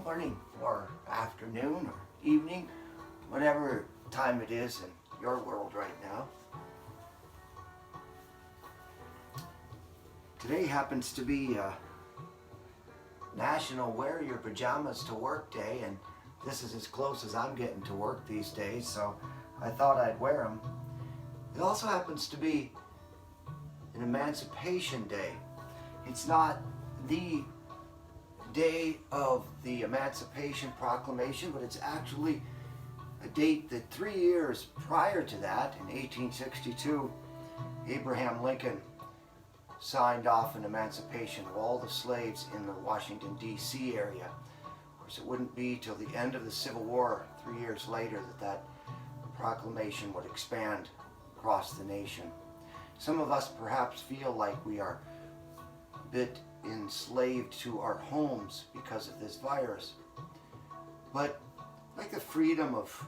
morning or afternoon or evening, whatever time it is in your world right now. Today happens to be National Wear Your Pajamas to Work Day, and this is as close as I'm getting to work these days, so I thought I'd wear them. It also happens to be an Emancipation Day. It's not the day of the Emancipation Proclamation, but it's actually a date that 3 years prior to that, in 1862, Abraham Lincoln signed off an emancipation of all the slaves in the Washington, D.C. area. Of course, it wouldn't be till the end of the Civil War, 3 years later, that proclamation would expand across the nation. Some of us perhaps feel like we are a bit enslaved to our homes because of this virus. But like the freedom of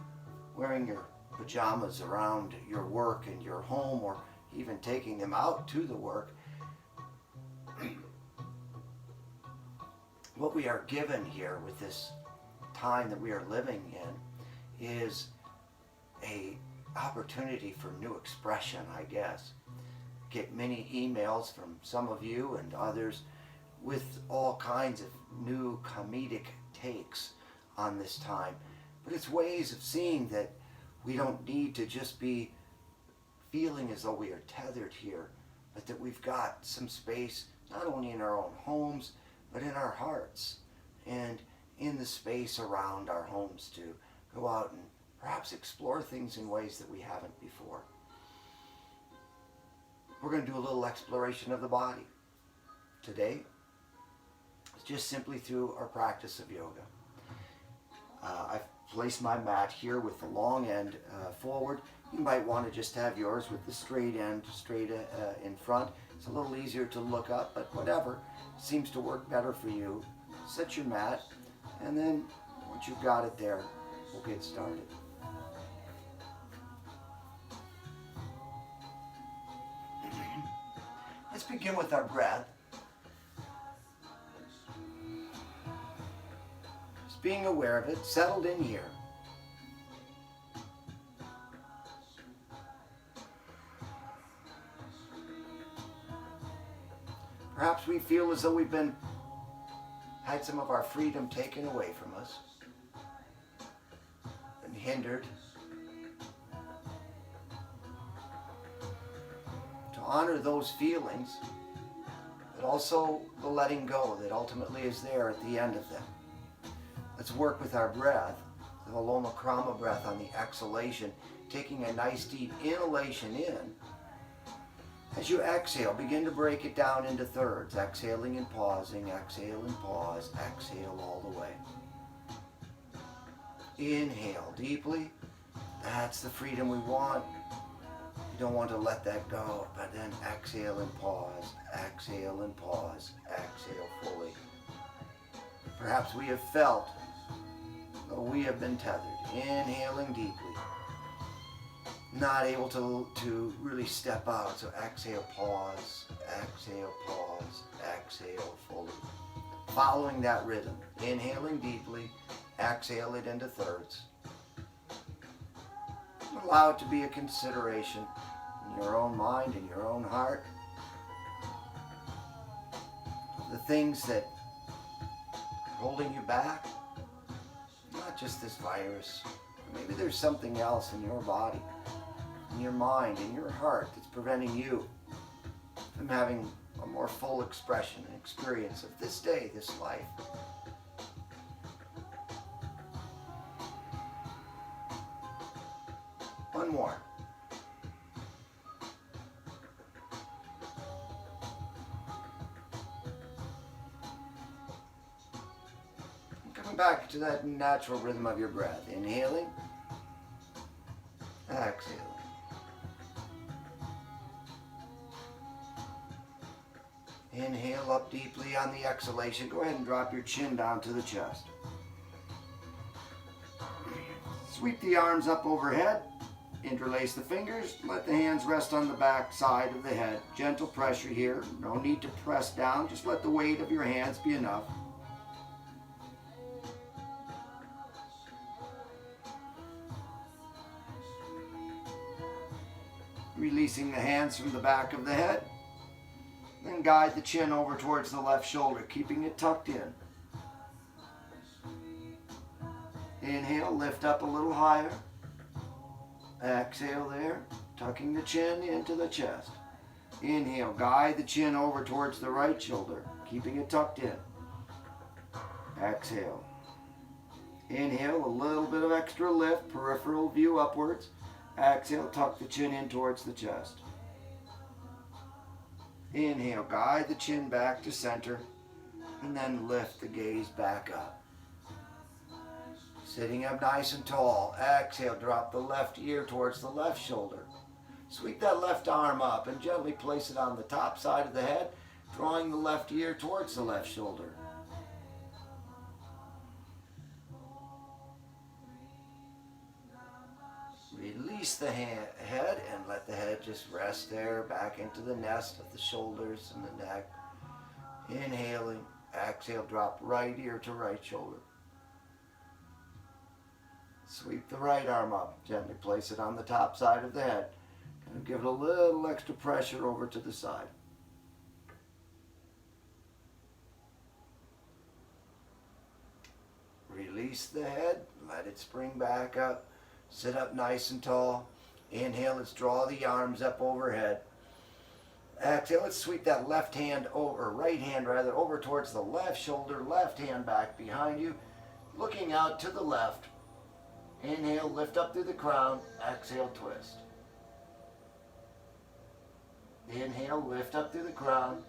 wearing your pajamas around your work and your home, or even taking them out to the work, what we are given here with this time that we are living in is a opportunity for new expression, I guess. Get many emails from some of you and others with all kinds of new comedic takes on this time. But it's ways of seeing that we don't need to just be feeling as though we are tethered here, but that we've got some space not only in our own homes, but in our hearts and in the space around our homes to go out and perhaps explore things in ways that we haven't before. We're going to do a little exploration of the body today. It's just simply through our practice of yoga. I've placed my mat here with the long end forward. You might want to just have yours with the straight end straight in front. It's a little easier to look up, but whatever seems to work better for you. Set your mat, and then once you've got it there, we'll get started. Let's begin with our breath. Just being aware of it, settled in here. Perhaps we feel as though we've had some of our freedom taken away from us, been hindered. To honor those feelings, but also the letting go that ultimately is there at the end of them. Let's work with our breath, the Loma Krama breath on the exhalation, taking a nice deep inhalation in. As you exhale, begin to break it down into thirds, exhaling and pausing, exhale and pause, exhale all the way. Inhale deeply. That's the freedom we want. You don't want to let that go, but then exhale and pause, exhale and pause, exhale fully. Perhaps we have felt though we have been tethered, inhaling deeply. Not able to really step out, so exhale, pause, exhale fully. Following that rhythm, inhaling deeply, exhale it into thirds. Allow it to be a consideration in your own mind, in your own heart. The things that are holding you back, not just this virus. Maybe there's something else in your body, in your mind, in your heart that's preventing you from having a more full expression and experience of this day, this life. One more. Coming back to that natural rhythm of your breath. Inhaling, exhaling. Inhale up deeply on the exhalation. Go ahead and drop your chin down to the chest. Sweep the arms up overhead. Interlace the fingers. Let the hands rest on the back side of the head. Gentle pressure here. No need to press down. Just let the weight of your hands be enough. Releasing the hands from the back of the head. Then guide the chin over towards the left shoulder, keeping it tucked in. Inhale, lift up a little higher. Exhale there, tucking the chin into the chest. Inhale, guide the chin over towards the right shoulder, keeping it tucked in. Exhale. Inhale, a little bit of extra lift, peripheral view upwards. Exhale, tuck the chin in towards the chest. Inhale, guide the chin back to center, and then lift the gaze back up. Sitting up nice and tall. Exhale, drop the left ear towards the left shoulder. Sweep that left arm up and gently place it on the top side of the head, drawing the left ear towards the left shoulder. Release the head and let the head just rest there, back into the nest of the shoulders and the neck. Inhaling, exhale, drop right ear to right shoulder. Sweep the right arm up, gently place it on the top side of the head. Kind of give it a little extra pressure over to the side. Release the head, let it spring back up. Sit up nice and tall. Inhale, let's draw the arms up overhead. Exhale, let's sweep that left hand over, right hand rather, over towards the left shoulder, left hand back behind you, looking out to the left. Inhale, lift up through the crown. Exhale, twist. Inhale, lift up through the crown.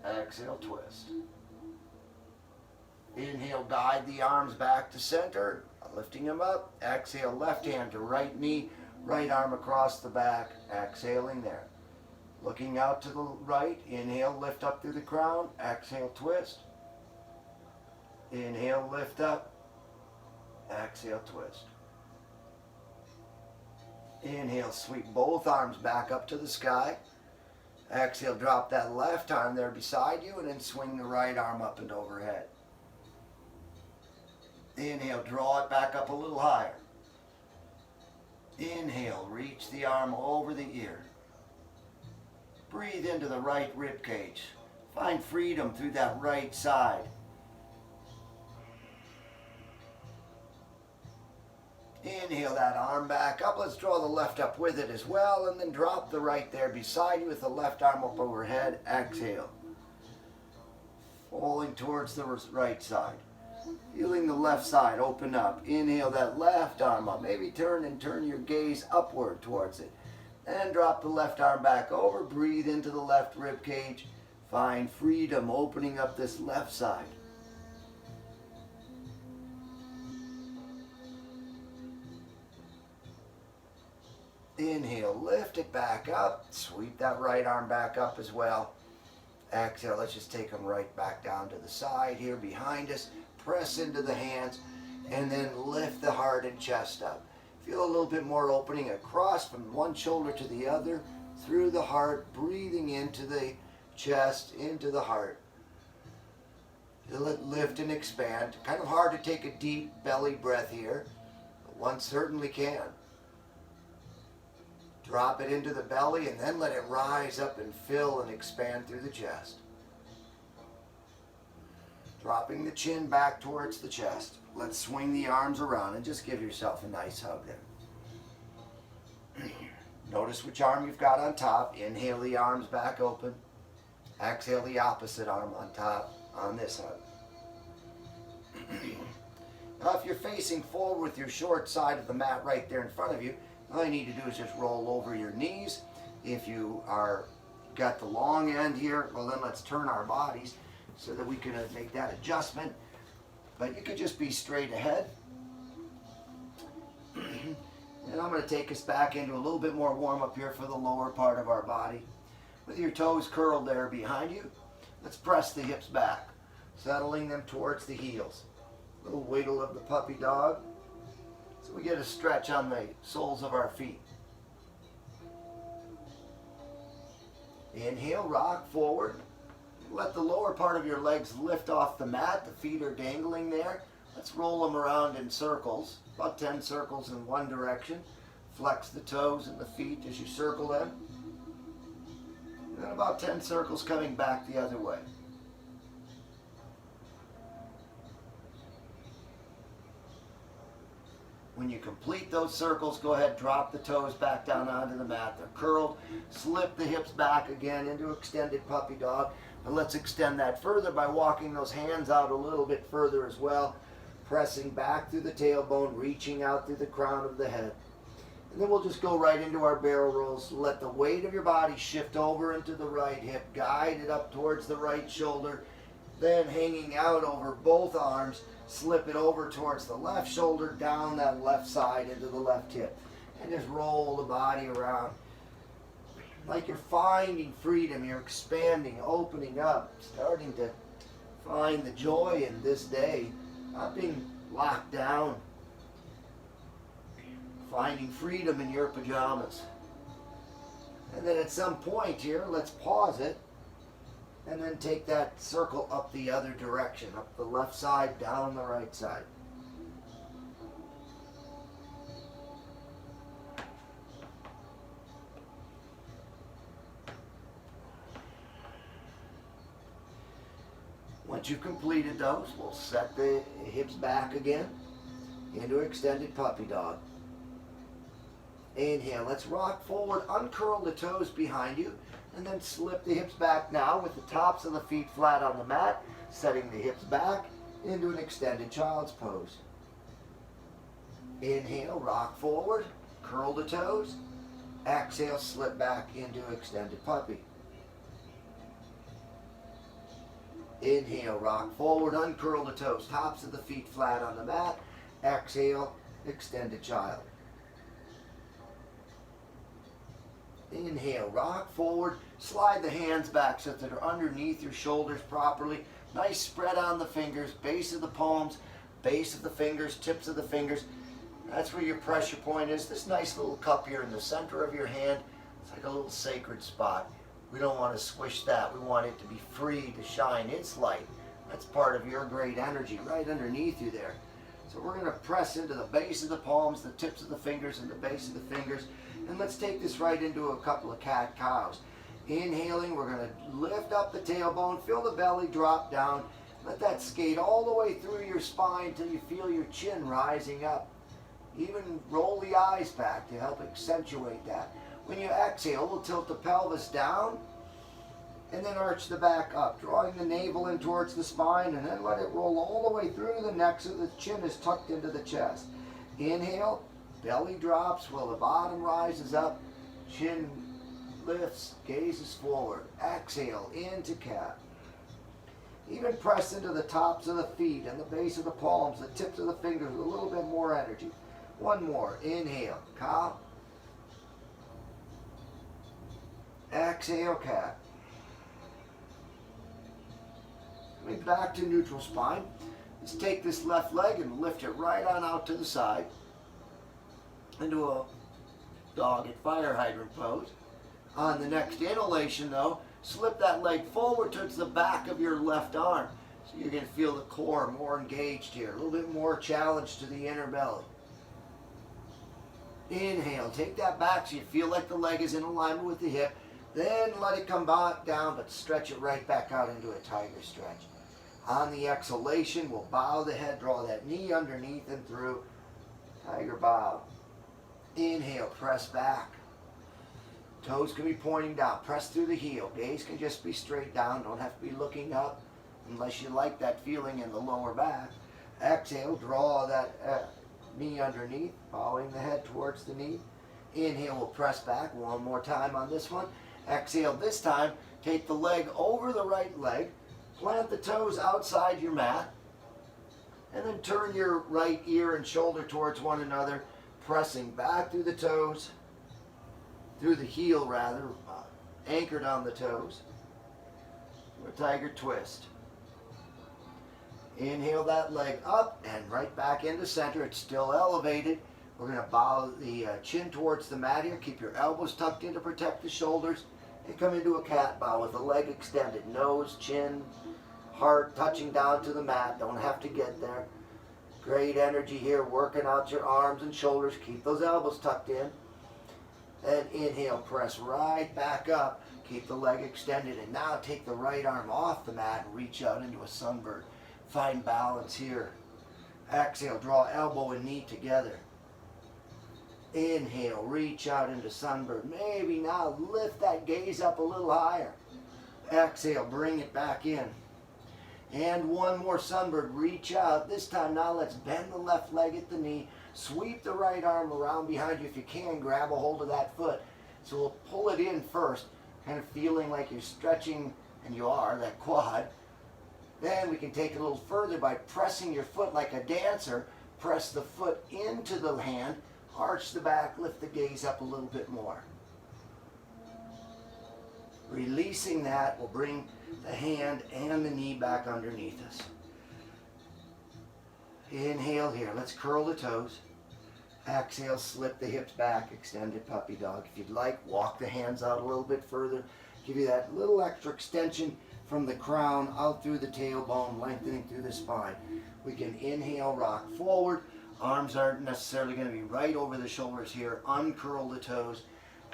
Exhale, twist. Inhale, guide the arms back to center, lifting them up. Exhale, left hand to right knee, right arm across the back. Exhaling there. Looking out to the right. Inhale, lift up through the crown. Exhale, twist. Inhale, lift up. Exhale, twist. Inhale, sweep both arms back up to the sky. Exhale, drop that left arm there beside you and then swing the right arm up and overhead. Inhale, draw it back up a little higher. Inhale, reach the arm over the ear. Breathe into the right rib cage. Find freedom through that right side. Inhale that arm back up. Let's draw the left up with it as well, and then drop the right there beside you with the left arm up overhead. Exhale. Falling towards the right side. Feeling the left side open up. Inhale that left arm up. Maybe turn your gaze upward towards it. And drop the left arm back over. Breathe into the left rib cage. Find freedom opening up this left side. Inhale, lift it back up. Sweep that right arm back up as well. Exhale, let's just take them right back down to the side here behind us. Press into the hands and then lift the heart and chest up. Feel a little bit more opening across from one shoulder to the other, through the heart, breathing into the chest, into the heart. Feel it lift and expand. Kind of hard to take a deep belly breath here, but one certainly can. Drop it into the belly and then let it rise up and fill and expand through the chest. Dropping the chin back towards the chest. Let's swing the arms around and just give yourself a nice hug there. Notice which arm you've got on top. Inhale the arms back open. Exhale the opposite arm on top on this hug. Now if you're facing forward with your short side of the mat right there in front of you, all you need to do is just roll over your knees. If you got the long end here, well then let's turn our bodies so that we can make that adjustment. But you could just be straight ahead. And I'm going to take us back into a little bit more warm up here for the lower part of our body. With your toes curled there behind you, let's press the hips back, settling them towards the heels. A little wiggle of the puppy dog. So we get a stretch on the soles of our feet. Inhale, rock forward. Let the lower part of your legs lift off the mat. The feet are dangling there. Let's roll them around in circles, about 10 circles in one direction. flex the toes and the feet as you circle them. And then about 10 circles coming back the other way. When you complete those circles, go ahead, drop the toes back down onto the mat. They're curled. Slip the hips back again into extended puppy dog. And let's extend that further by walking those hands out a little bit further as well. Pressing back through the tailbone, reaching out through the crown of the head. And then we'll just go right into our barrel rolls. Let the weight of your body shift over into the right hip. Guide it up towards the right shoulder. Then hanging out over both arms, slip it over towards the left shoulder, down that left side into the left hip. And just roll the body around. Like you're finding freedom, you're expanding, opening up, starting to find the joy in this day, not being locked down. Finding freedom in your pajamas. And then at some point here, let's pause it. And then take that circle up the other direction, up the left side, down the right side. Once you've completed those, we'll set the hips back again into extended puppy dog. Inhale, let's rock forward, uncurl the toes behind you. And then slip the hips back now with the tops of the feet flat on the mat, setting the hips back into an extended child's pose. Inhale, rock forward, curl the toes. Exhale, slip back into extended puppy. Inhale, rock forward, uncurl the toes, tops of the feet flat on the mat. Exhale, extended child. Inhale, rock forward, slide the hands back so that they're underneath your shoulders properly. Nice spread on the fingers, base of the palms, base of the fingers, tips of the fingers. That's where your pressure point is. This nice little cup here in the center of your hand, it's like a little sacred spot. We don't want to squish that. We want it to be free to shine its light. That's part of your great energy right underneath you there. So we're going to press into the base of the palms, the tips of the fingers, and the base of the fingers. And let's take this right into a couple of cat-cows. Inhaling, we're going to lift up the tailbone, feel the belly drop down. Let that skate all the way through your spine until you feel your chin rising up. Even roll the eyes back to help accentuate that. When you exhale, we'll tilt the pelvis down and then arch the back up, drawing the navel in towards the spine, and then let it roll all the way through the neck so the chin is tucked into the chest. Inhale. Belly drops while the bottom rises up, chin lifts, gazes forward. Exhale, into cat. Even press into the tops of the feet and the base of the palms, the tips of the fingers with a little bit more energy. One more. Inhale, cow. Exhale, cat. Coming back to neutral spine. Let's take this left leg and lift it right on out to the side into a dog at fire hydrant pose. On the next inhalation though, slip that leg forward towards the back of your left arm. So you're going to feel the core more engaged here, a little bit more challenge to the inner belly. Inhale, take that back so you feel like the leg is in alignment with the hip. Then let it come back down, but stretch it right back out into a tiger stretch. On the exhalation, we'll bow the head, draw that knee underneath and through. Tiger bow. Inhale, press back. Toes can be pointing down. Press through the heel. Gaze can just be straight down. Don't have to be looking up unless you like that feeling in the lower back. Exhale, draw that knee underneath, bowing the head towards the knee. Inhale, we'll press back one more time on this one. Exhale, this time, take the leg over the right leg. Plant the toes outside your mat. And then turn your right ear and shoulder towards one another, pressing back through the toes, through the heel rather, anchored on the toes. A tiger twist. Inhale that leg up and right back into center. It's still elevated. We're going to bow the chin towards the mat here. Keep your elbows tucked in to protect the shoulders. And come into a cat bow with the leg extended. Nose, chin, heart touching down to the mat. Don't have to get there. Great energy here, working out your arms and shoulders. Keep those elbows tucked in. And inhale, press right back up. Keep the leg extended. And now take the right arm off the mat and reach out into a sunbird. Find balance here. Exhale, draw elbow and knee together. Inhale, reach out into sunbird. Maybe now lift that gaze up a little higher. Exhale, bring it back in. And one more sunbird, reach out. This time now let's bend the left leg at the knee. Sweep the right arm around behind you if you can. Grab a hold of that foot. So we'll pull it in first, kind of feeling like you're stretching, and you are, that quad. Then we can take it a little further by pressing your foot like a dancer. Press the foot into the hand. Arch the back, lift the gaze up a little bit more. Releasing that will bring the hand and the knee back underneath us. Inhale here. Let's curl the toes. Exhale, slip the hips back, extended puppy dog. If you'd like, walk the hands out a little bit further. Give you that little extra extension from the crown out through the tailbone, lengthening through the spine. We can inhale, rock forward. Arms aren't necessarily going to be right over the shoulders here. Uncurl the toes.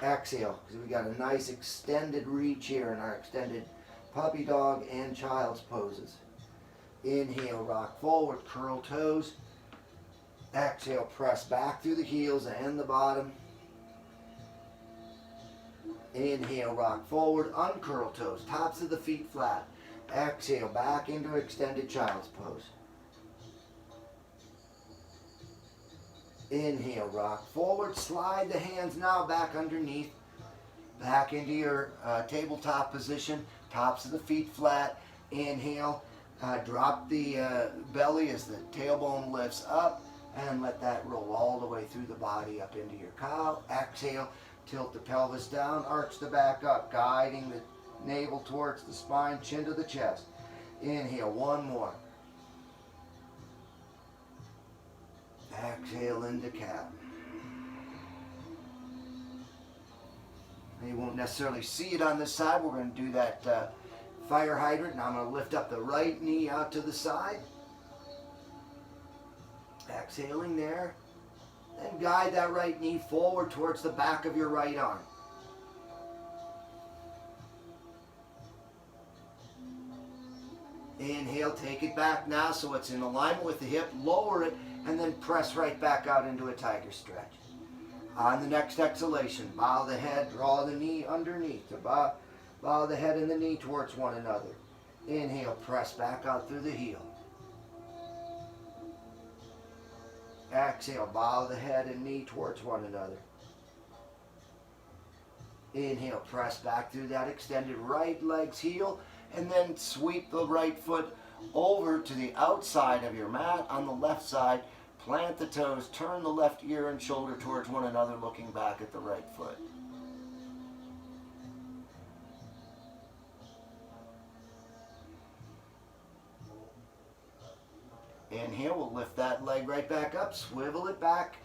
Exhale, because we got a nice extended reach here in our extended puppy dog and child's poses. Inhale, rock forward, curl toes. Exhale, press back through the heels and the bottom. Inhale, rock forward, uncurl toes, tops of the feet flat. Exhale, back into extended child's pose. Inhale, rock forward, slide the hands now back underneath. Back into your tabletop position, tops of the feet flat. Inhale, drop the belly as the tailbone lifts up, and let that roll all the way through the body up into your cow. Exhale, tilt the pelvis down, arch the back up, guiding the navel towards the spine, chin to the chest. Inhale, one more. Exhale into cat. You won't necessarily see it on this side. We're going to do that fire hydrant. Now I'm going to lift up the right knee out to the side. Exhaling there. Then guide that right knee forward towards the back of your right arm. Inhale, take it back now so it's in alignment with the hip. Lower it and then press right back out into a tiger stretch. On the next exhalation, bow the head, draw the knee underneath. Bow the head and the knee towards one another. Inhale, press back out through the heel. Exhale, bow the head and knee towards one another. Inhale, press back through that extended right leg's heel, and then sweep the right foot over to the outside of your mat on the left side. Plant the toes, turn the left ear and shoulder towards one another, looking back at the right foot. Inhale, we'll lift that leg right back up, swivel it back,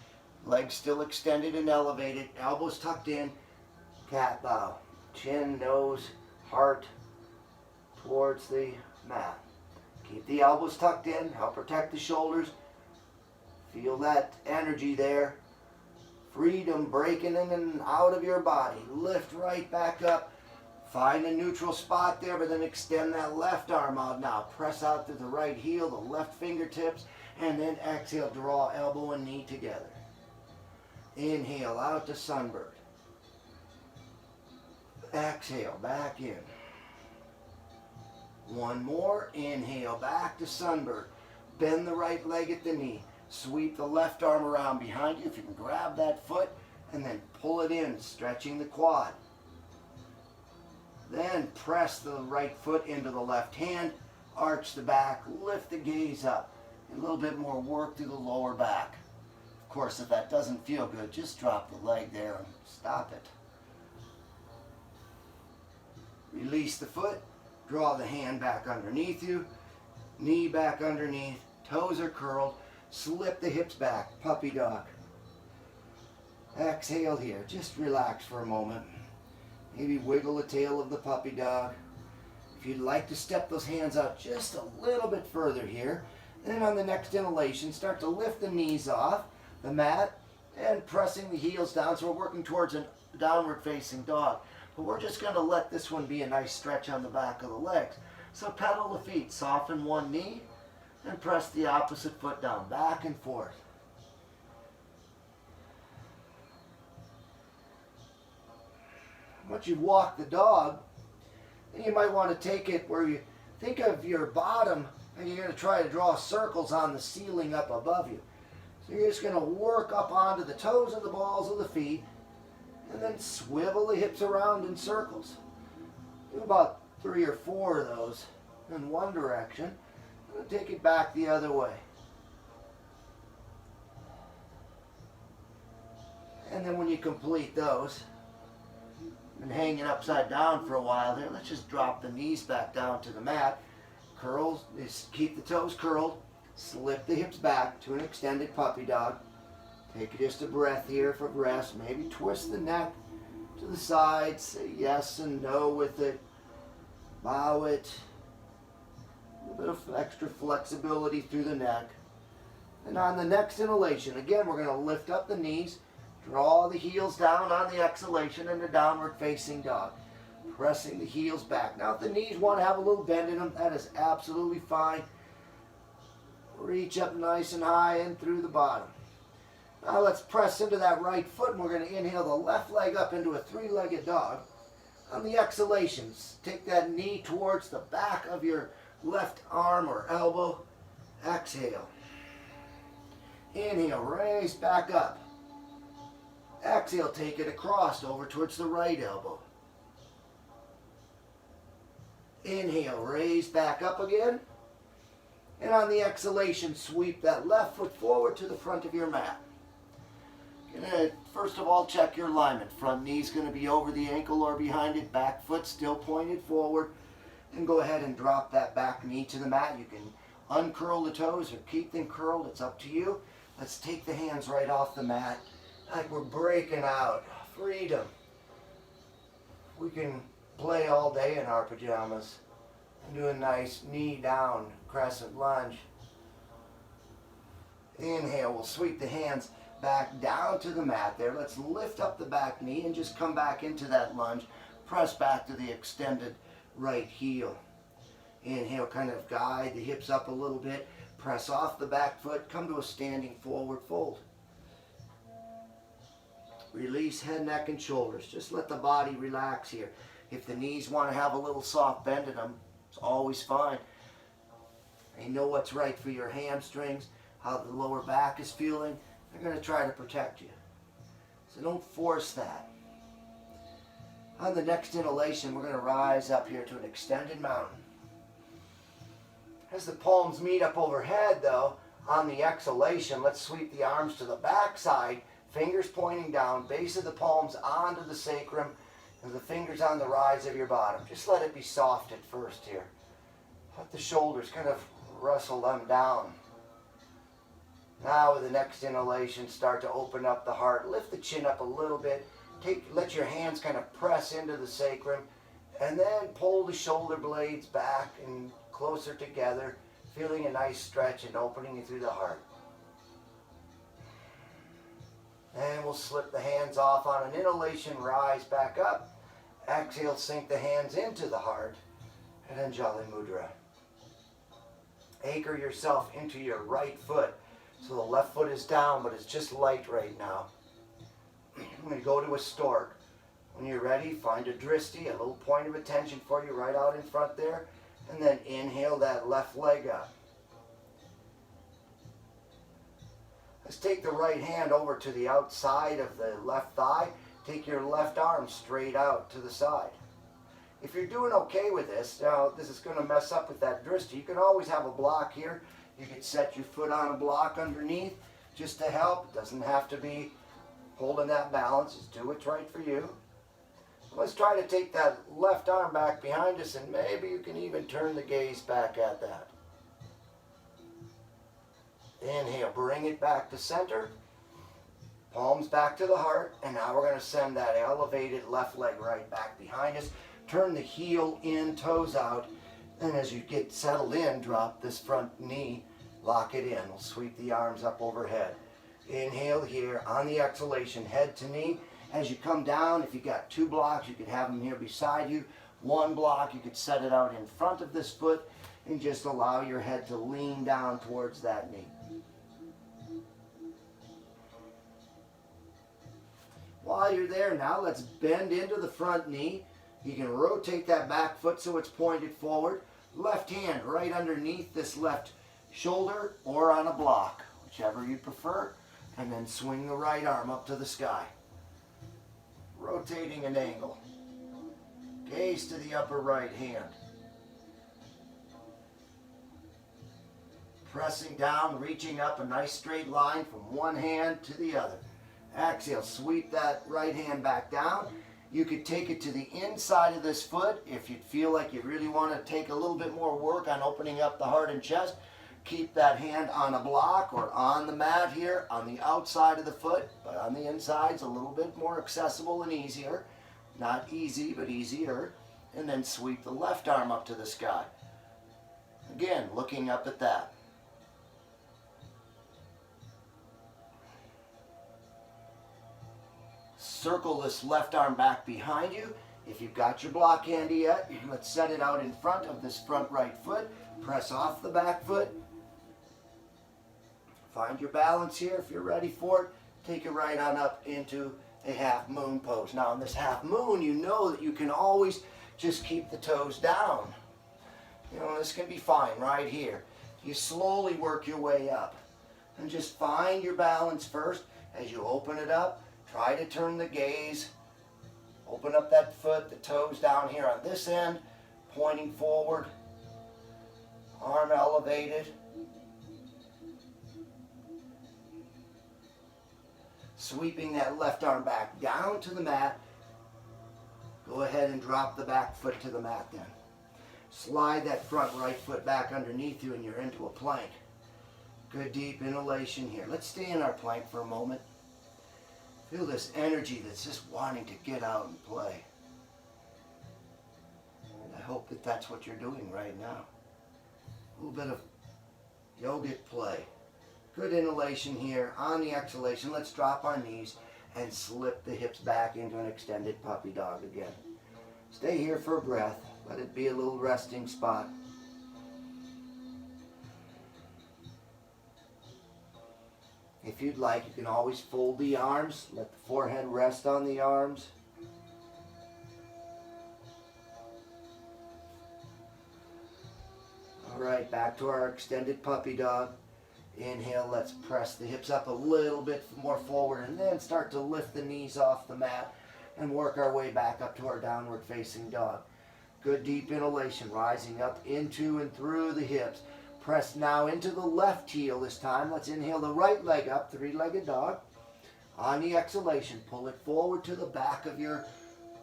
legs still extended and elevated, elbows tucked in, cat bow, chin, nose, heart towards the mat. Keep the elbows tucked in, help protect the shoulders. Feel that energy there. Freedom breaking in and out of your body. Lift right back up. Find a neutral spot there, but then extend that left arm out now. Press out through the right heel, the left fingertips, and then exhale, draw elbow and knee together. Inhale, out to sunbird. Exhale, back in. One more. Inhale, back to sunbird. Bend the right leg at the knee. Sweep the left arm around behind you if you can grab that foot, and then pull it in, stretching the quad. Then press the right foot into the left hand, arch the back, lift the gaze up. A little bit more work through the lower back. Of course, if that doesn't feel good, just drop the leg there and stop it. Release the foot, draw the hand back underneath you, knee back underneath, toes are curled. Slip the hips back, puppy dog. Exhale here, just relax for a moment. Maybe wiggle the tail of the puppy dog. If you'd like to step those hands out just a little bit further here, then on the next inhalation, start to lift the knees off the mat and pressing the heels down. So we're working towards an downward facing dog. But we're just going to let this one be a nice stretch on the back of the legs. So pedal the feet, soften one knee, and press the opposite foot down, back and forth. Once you've walked the dog, then you might want to take it where you think of your bottom and you're going to try to draw circles on the ceiling up above you. So you're just going to work up onto the toes of the balls of the feet and then swivel the hips around in circles. Do about 3 or 4 of those in one direction and then take it back the other way. And then when you complete those, and hanging upside down for a while there, let's just drop the knees back down to the mat. Curls, just keep the toes curled, slip the hips back to an extended puppy dog. Take just a breath here for rest. Maybe twist the neck to the side, say yes and no with it. Bow it. A little bit of extra flexibility through the neck. And on the next inhalation, again, we're going to lift up the knees. Draw the heels down on the exhalation into downward facing dog. Pressing the heels back. Now if the knees want to have a little bend in them, that is absolutely fine. Reach up nice and high and through the bottom. Now let's press into that right foot and we're going to inhale the left leg up into a 3-legged dog. On the exhalations, take that knee towards the back of your left arm or elbow. Exhale. Inhale, raise back up. Exhale, take it across over towards the right elbow. Inhale, raise back up again. And on the exhalation, sweep that left foot forward to the front of your mat. You're going to, first of all, check your alignment. Front knee's going to be over the ankle or behind it. Back foot still pointed forward. And go ahead and drop that back knee to the mat. You can uncurl the toes or keep them curled. It's up to you. Let's take the hands right off the mat. Like we're breaking out. Freedom. We can play all day in our pajamas and do a nice knee down crescent lunge. Inhale, we'll sweep the hands back down to the mat there. Let's lift up the back knee and just come back into that lunge. Press back to the extended right heel. Inhale, kind of guide the hips up a little bit. Press off the back foot, come to a standing forward fold. Release head, neck, and shoulders. Just let the body relax here. If the knees want to have a little soft bend in them, it's always fine. You know what's right for your hamstrings, how the lower back is feeling. They're going to try to protect you. So don't force that. On the next inhalation, we're going to rise up here to an extended mountain. As the palms meet up overhead, though, on the exhalation, let's sweep the arms to the back side. Fingers pointing down, base of the palms onto the sacrum, and the fingers on the rise of your bottom. Just let it be soft at first here. Let the shoulders kind of rustle them down. Now with the next inhalation, start to open up the heart. Lift the chin up a little bit. Let your hands kind of press into the sacrum, and then pull the shoulder blades back and closer together, feeling a nice stretch and opening through the heart. And we'll slip the hands off on an inhalation, rise back up. Exhale, sink the hands into the heart. And Anjali Mudra. Anchor yourself into your right foot. So the left foot is down, but it's just light right now. I'm going to go to a stork. When you're ready, find a drishti, a little point of attention for you right out in front there. And then inhale that left leg up. Let's take the right hand over to the outside of the left thigh. Take your left arm straight out to the side. If you're doing okay with this, now this is going to mess up with that drishti. You can always have a block here. You can set your foot on a block underneath just to help. It doesn't have to be holding that balance. Just do what's right for you. Let's try to take that left arm back behind us, and maybe you can even turn the gaze back at that. Inhale, bring it back to center. Palms back to the heart. And now we're going to send that elevated left leg right back behind us. Turn the heel in, toes out. And as you get settled in, drop this front knee. Lock it in. We'll sweep the arms up overhead. Inhale here. On the exhalation, head to knee. As you come down, if you got 2 blocks, you could have them here beside you. 1 block, you could set it out in front of this foot and just allow your head to lean down towards that knee. While you're there now, let's bend into the front knee. You can rotate that back foot so it's pointed forward. Left hand right underneath this left shoulder or on a block, whichever you prefer. And then swing the right arm up to the sky. Rotating an angle. Gaze to the upper right hand. Pressing down, reaching up a nice straight line from one hand to the other. Exhale, sweep that right hand back down. You could take it to the inside of this foot if you feel like you really want to take a little bit more work on opening up the heart and chest. Keep that hand on a block or on the mat here on the outside of the foot, but on the inside it's a little bit more accessible and easier. Not easy, but easier. And then sweep the left arm up to the sky. Again, looking up at that. Circle this left arm back behind you. If you've got your block handy yet, let's set it out in front of this front right foot. Press off the back foot. Find your balance here if you're ready for it. Take it right on up into a half moon pose. Now in this half moon, you know that you can always just keep the toes down. You know, this can be fine right here. You slowly work your way up. And just find your balance first. As you open it up, try to turn the gaze. Open up that foot, the toes down here on this end, pointing forward. Arm elevated. Sweeping that left arm back down to the mat. Go ahead and drop the back foot to the mat then. Slide that front right foot back underneath you and you're into a plank. Good deep inhalation here. Let's stay in our plank for a moment. Feel this energy that's just wanting to get out and play. And I hope that that's what you're doing right now. A little bit of yogic play. Good inhalation here. On the exhalation, let's drop our knees and slip the hips back into an extended puppy dog again. Stay here for a breath. Let it be a little resting spot. If you'd like, you can always fold the arms. Let the forehead rest on the arms. All right, back to our extended puppy dog. Inhale, let's press the hips up a little bit more forward and then start to lift the knees off the mat and work our way back up to our downward facing dog. Good deep inhalation, rising up into and through the hips. Press now into the left heel this time. Let's inhale the right leg up, three-legged dog. On the exhalation, pull it forward to the back of your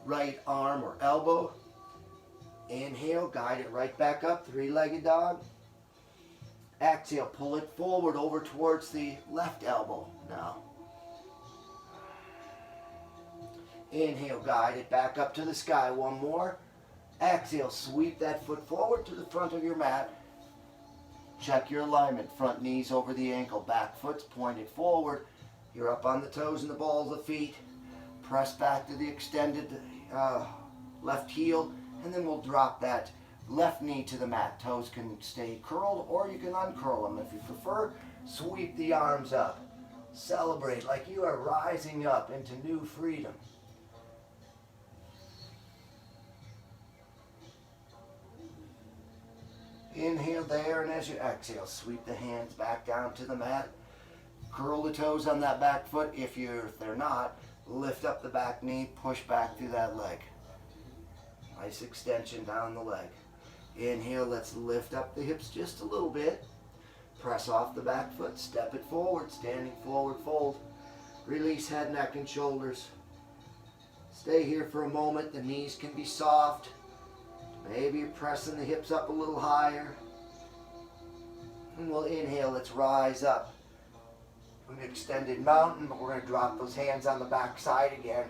right arm or elbow. Inhale, guide it right back up, three-legged dog. Exhale, pull it forward over towards the left elbow now. Inhale, guide it back up to the sky. One more. Exhale, sweep that foot forward to the front of your mat. Check your alignment. Front knees over the ankle. Back foot's pointed forward. You're up on the toes and the balls of the feet. Press back to the extended left heel. And then we'll drop that left knee to the mat. Toes can stay curled or you can uncurl them if you prefer. Sweep the arms up. Celebrate like you are rising up into new freedom. Inhale there, and as you exhale, sweep the hands back down to the mat. Curl the toes on that back foot. If they're not, lift up the back knee, push back through that leg. Nice extension down the leg. Inhale, let's lift up the hips just a little bit. Press off the back foot, step it forward, standing forward fold. Release head, neck, and shoulders. Stay here for a moment. The knees can be soft. Maybe you're pressing the hips up a little higher. And we'll inhale, let's rise up. An extended mountain, but we're going to drop those hands on the back side again.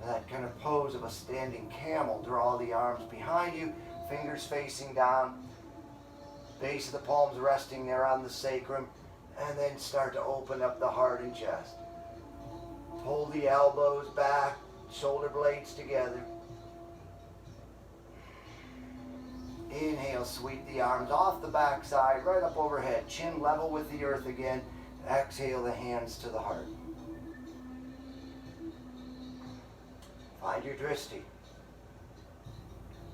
That kind of pose of a standing camel. Draw the arms behind you, fingers facing down. Base of the palms resting there on the sacrum. And then start to open up the heart and chest. Pull the elbows back, shoulder blades together. Inhale, sweep the arms off the backside, right up overhead, chin level with the earth again. Exhale the hands to the heart. Find your drishti,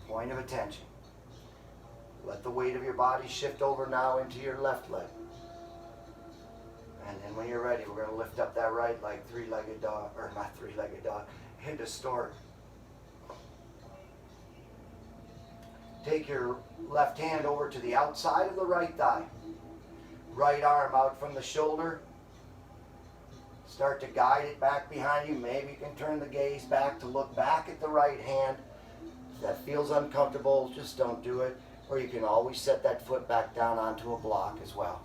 point of attention. Let the weight of your body shift over now into your left leg. And then when you're ready, we're going to lift up that right leg, three-legged dog, or not three-legged dog, into stork. Take your left hand over to the outside of the right thigh. Right arm out from the shoulder. Start to guide it back behind you. Maybe you can turn the gaze back to look back at the right hand. If that feels uncomfortable, just don't do it. Or you can always set that foot back down onto a block as well.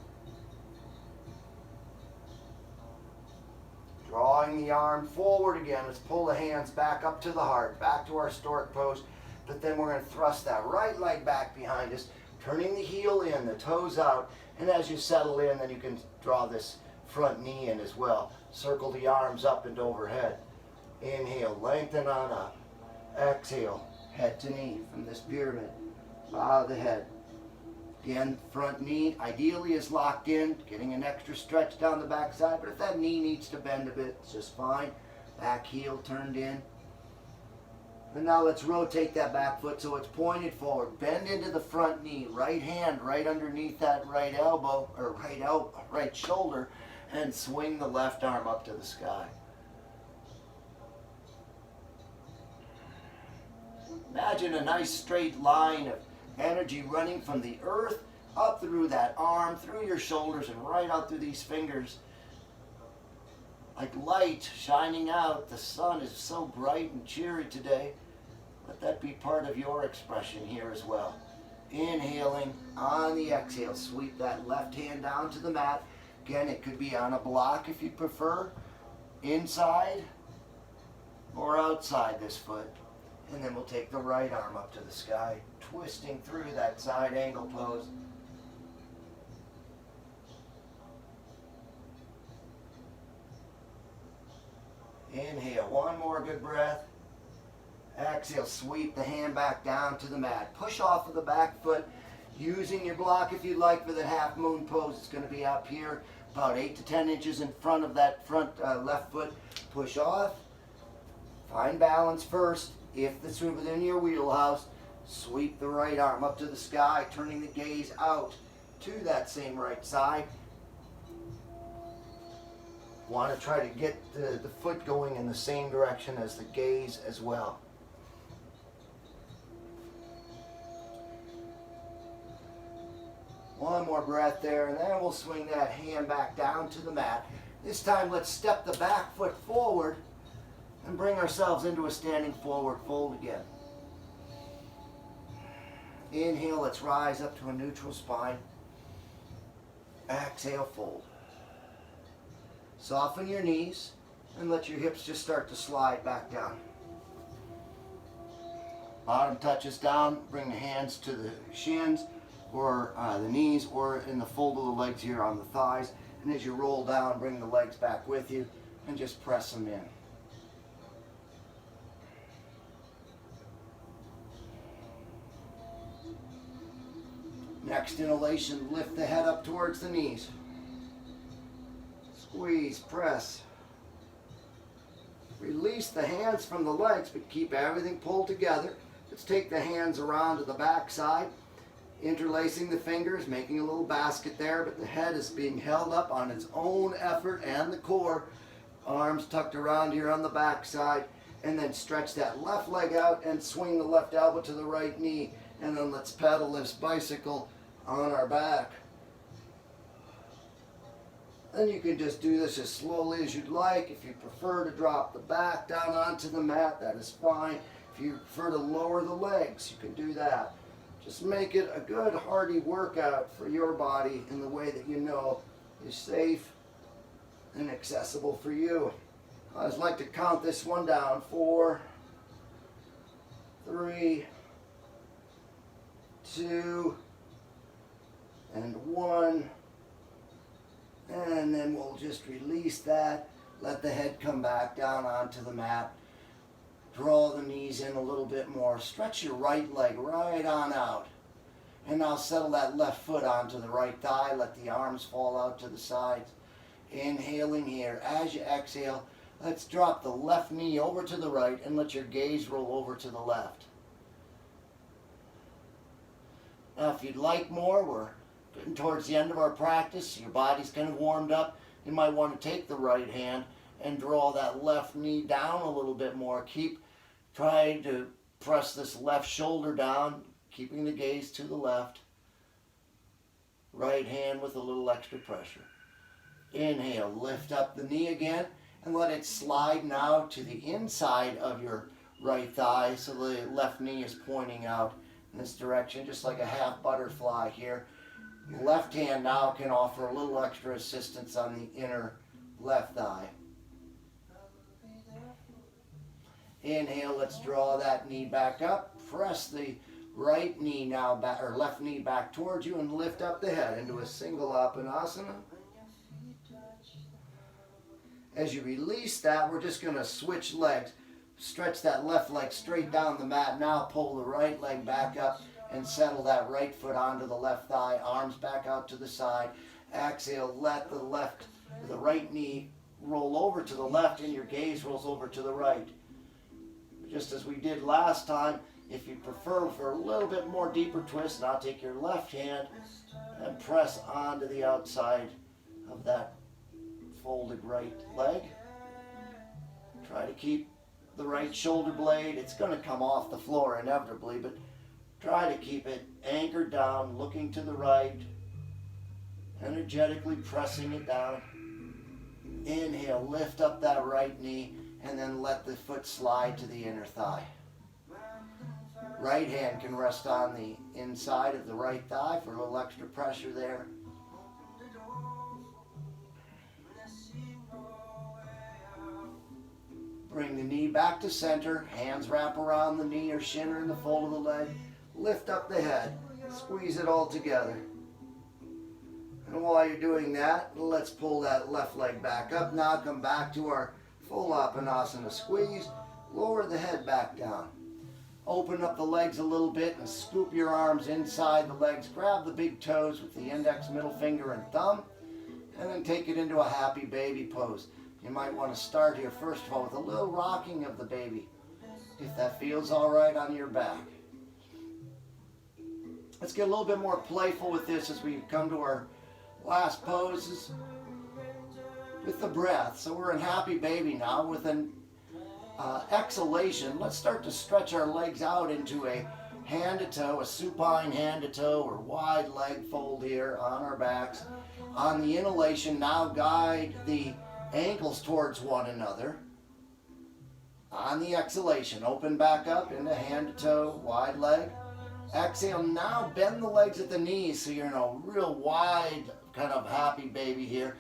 Drawing the arm forward again. Let's pull the hands back up to the heart, back to our stork pose. But then we're going to thrust that right leg back behind us, turning the heel in, the toes out. And as you settle in, then you can draw this front knee in as well. Circle the arms up and overhead. Inhale, lengthen on up. Exhale, head to knee from this pyramid. Bow the head. Again, front knee ideally is locked in, getting an extra stretch down the backside. But if that knee needs to bend a bit, it's just fine. Back heel turned in. And now let's rotate that back foot so it's pointed forward. Bend into the front knee. Right hand right underneath that right elbow, or right shoulder, and swing the left arm up to the sky. Imagine a nice straight line of energy running from the earth up through that arm, through your shoulders, and right out through these fingers. Like light shining out. The sun is so bright and cheery today. Let that be part of your expression here as well. Inhaling on the exhale, sweep that left hand down to the mat. Again, it could be on a block if you prefer, inside or outside this foot. And then we'll take the right arm up to the sky, twisting through that side angle pose. Inhale, one more good breath. Exhale, sweep the hand back down to the mat. Push off of the back foot, using your block if you'd like for the half moon pose. It's going to be up here, about 8 to 10 inches in front of that front left foot. Push off. Find balance first. If this is within your wheelhouse, sweep the right arm up to the sky, turning the gaze out to that same right side. Want to try to get the foot going in the same direction as the gaze as well. One more breath there, and then we'll swing that hand back down to the mat. This time, let's step the back foot forward and bring ourselves into a standing forward fold again. Inhale, let's rise up to a neutral spine. Exhale, fold. Soften your knees and let your hips just start to slide back down. Bottom touches down, bring the hands to the shins or the knees, or in the fold of the legs here on the thighs. And as you roll down, bring the legs back with you and just press them in. Next inhalation, lift the head up towards the knees. Squeeze, press. Release the hands from the legs, but keep everything pulled together. Let's take the hands around to the back side, interlacing the fingers, making a little basket there, but the head is being held up on its own effort and the core. Arms tucked around here on the back side, and then stretch that left leg out and swing the left elbow to the right knee. And then let's pedal this bicycle on our back. Then you can just do this as slowly as you'd like. If you prefer to drop the back down onto the mat, that is fine. If you prefer to lower the legs, you can do that. Just make it a good hearty workout for your body in the way that you know is safe and accessible for you. I just like to count this one down. 4, 3, 2, and 1. And then we'll just release that. Let the head come back down onto the mat. Draw the knees in a little bit more. Stretch your right leg right on out. And now settle that left foot onto the right thigh. Let the arms fall out to the sides. Inhaling here. As you exhale, let's drop the left knee over to the right and let your gaze roll over to the left. Now if you'd like more, we're getting towards the end of our practice. Your body's kind of warmed up. You might want to take the right hand and draw that left knee down a little bit more. Keep trying to press this left shoulder down, keeping the gaze to the left. Right hand with a little extra pressure. Inhale, lift up the knee again and let it slide now to the inside of your right thigh so the left knee is pointing out in this direction, just like a half butterfly here. Your left hand now can offer a little extra assistance on the inner left thigh. Inhale, let's draw that knee back up. Press the right knee now back, or left knee back towards you, and lift up the head into a single Apanasana. As you release that, we're just going to switch legs. Stretch that left leg straight down the mat. Now pull the right leg back up and settle that right foot onto the left thigh. Arms back out to the side. Exhale, let the right knee roll over to the left and your gaze rolls over to the right. Just as we did last time, if you prefer for a little bit more deeper twist, now take your left hand and press onto the outside of that folded right leg. Try to keep the right shoulder blade. It's going to come off the floor inevitably, but try to keep it anchored down, looking to the right, energetically pressing it down. Inhale, lift up that right knee, and then let the foot slide to the inner thigh. Right hand can rest on the inside of the right thigh for a little extra pressure there. Bring the knee back to center. Hands wrap around the knee or shin or in the fold of the leg. Lift up the head. Squeeze it all together. And while you're doing that, let's pull that left leg back up. Now come back to our full Apanasana squeeze. Lower the head back down. Open up the legs a little bit and scoop your arms inside the legs. Grab the big toes with the index, middle finger, and thumb. And then take it into a happy baby pose. You might want to start here first of all with a little rocking of the baby, if that feels all right on your back. Let's get a little bit more playful with this as we come to our last poses with the breath. So we're in happy baby now with an exhalation. Let's start to stretch our legs out into a hand to toe, a supine hand to toe or wide leg fold here on our backs. On the inhalation, now guide the ankles towards one another. On the exhalation, open back up into hand to toe, wide leg. Exhale, now bend the legs at the knees so you're in a real wide kind of happy baby here.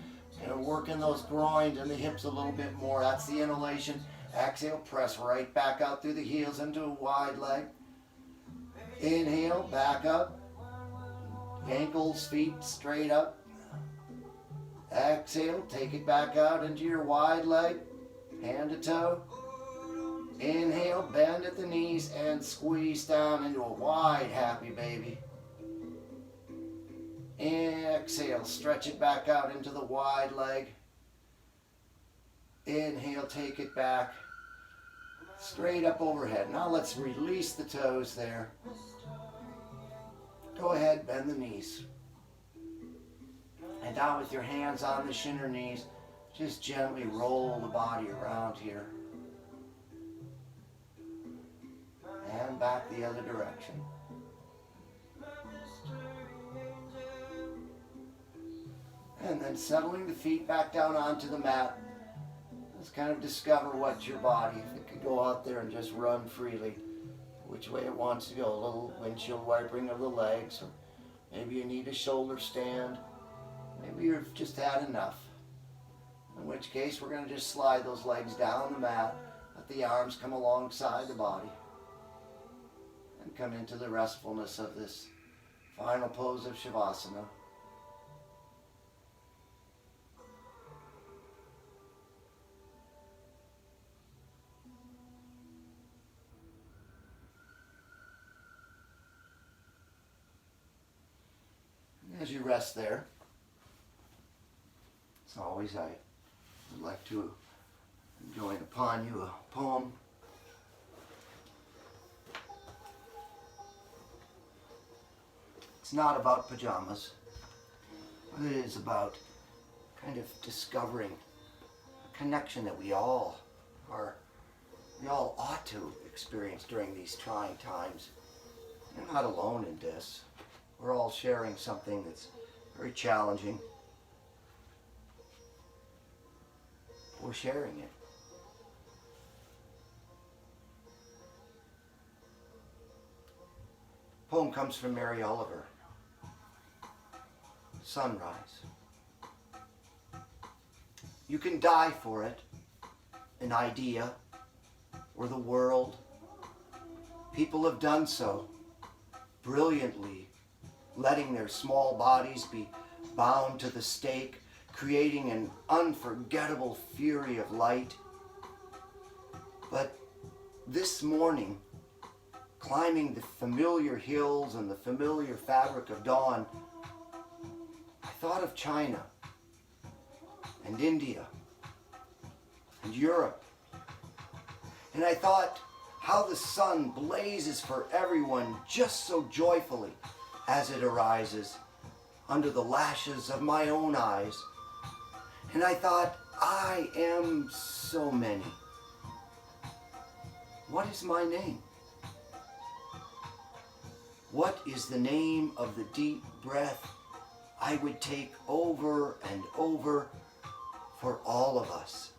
Working those groins and the hips a little bit more. That's the inhalation. Exhale, press right back out through the heels into a wide leg. Inhale, back up. Ankles, feet straight up. Exhale, take it back out into your wide leg, hand to toe. Inhale, bend at the knees and squeeze down into a wide happy baby. Exhale, stretch it back out into the wide leg. Inhale, take it back, straight up overhead. Now let's release the toes there. Go ahead, bend the knees. And down with your hands on the shin or knees, just gently roll the body around here. And back the other direction. And then settling the feet back down onto the mat. Let's kind of discover what your body, if it could go out there and just run freely, which way it wants to go. A little windshield wipering of the legs, or maybe you need a shoulder stand. Maybe you've just had enough. In which case, we're going to just slide those legs down the mat. Let the arms come alongside the body. And come into the restfulness of this final pose of Shavasana. you rest there, as always, I would like to join upon you a poem. It's not about pajamas, but it is about kind of discovering a connection that we all ought to experience during these trying times. You're not alone in this. We're all sharing something that's very challenging. We're sharing it. Poem comes from Mary Oliver. Sunrise. You can die for it, an idea, or the world. People have done so, brilliantly, letting their small bodies be bound to the stake, creating an unforgettable fury of light. But this morning, climbing the familiar hills and the familiar fabric of dawn, I thought of China and India and Europe. And I thought how the sun blazes for everyone just so joyfully as it arises under the lashes of my own eyes. And I thought, I am so many. What is my name? What is the name of the deep breath I would take over and over for all of us?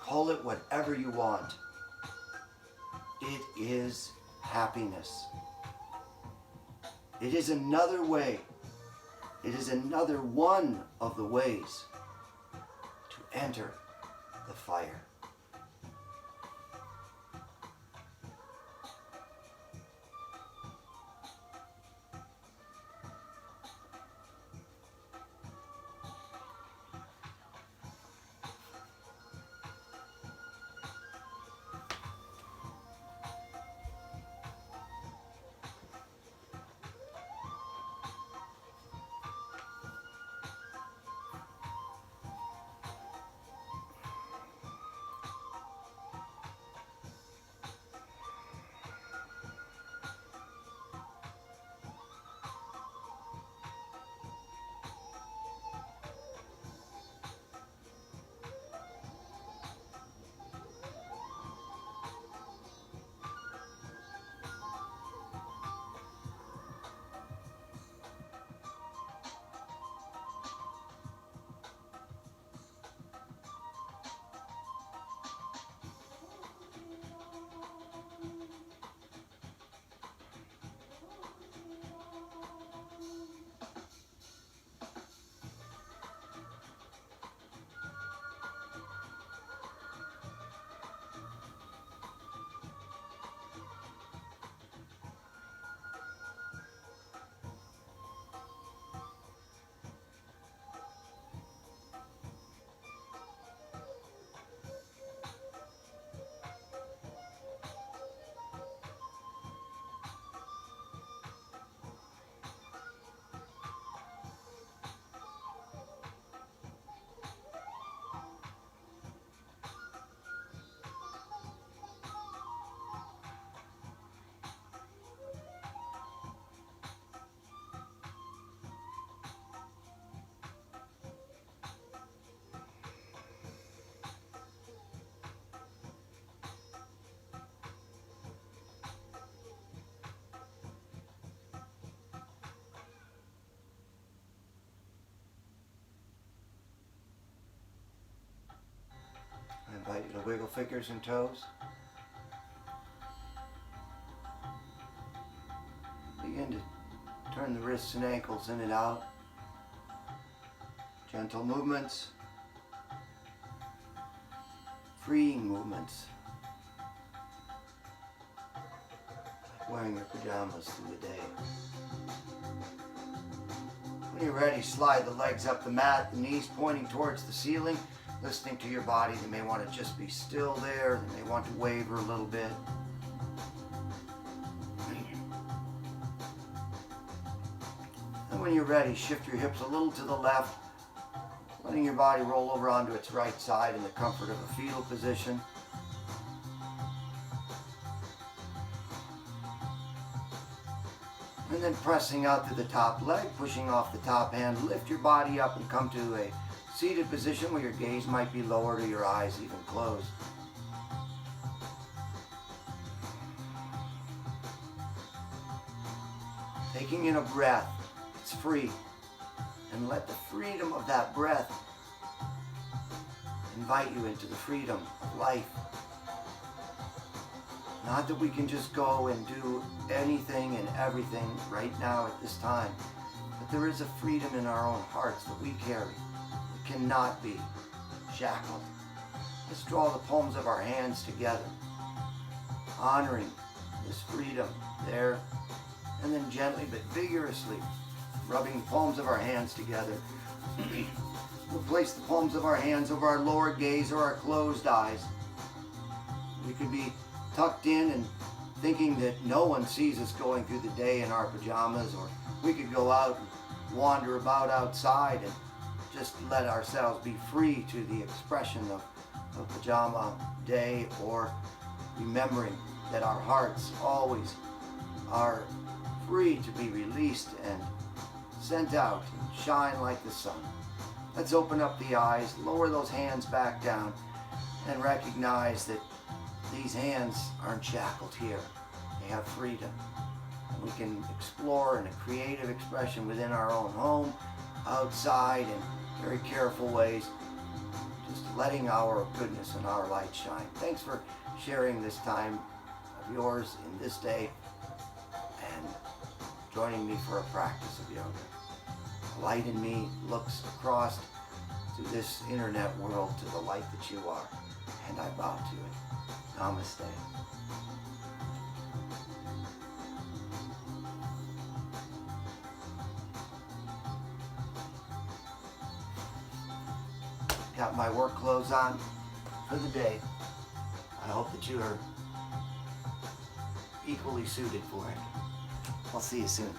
Call it whatever you want. It is happiness. It is another way. It is another one of the ways to enter the fire. I invite you to wiggle fingers and toes. Begin to turn the wrists and ankles in and out. Gentle movements. Freeing movements. Like wearing your pajamas through the day. When you're ready, slide the legs up the mat, the knees pointing towards the ceiling. Listening to your body, you may want to just be still there. You may want to waver a little bit. when you're ready, shift your hips a little to the left, letting your body roll over onto its right side in the comfort of a fetal position. And then pressing out through the top leg, pushing off the top hand, lift your body up and come to a seated position where your gaze might be lowered or your eyes even closed. Taking in a breath, it's free. And let the freedom of that breath invite you into the freedom of life. Not that we can just go and do anything and everything right now at this time, but there is a freedom in our own hearts that we carry. It cannot be shackled. Let's draw the palms of our hands together, honoring this freedom there, and then gently but vigorously rubbing the palms of our hands together. We'll place the palms of our hands over our lower gaze or our closed eyes. We could be tucked in and thinking that no one sees us going through the day in our pajamas, or we could go out and wander about outside and just let ourselves be free to the expression of pajama day, or remembering that our hearts always are free to be released and sent out and shine like the sun. Let's open up the eyes, lower those hands back down, and recognize that these hands aren't shackled here. They have freedom. And we can explore in a creative expression within our own home, outside, in very careful ways, just letting our goodness and our light shine. Thanks for sharing this time of yours in this day and joining me for a practice of yoga. The light in me looks across to this internet world to the light that you are, and I bow to it. Namaste. Got my work clothes on for the day. I hope that you are equally suited for it. I'll see you soon.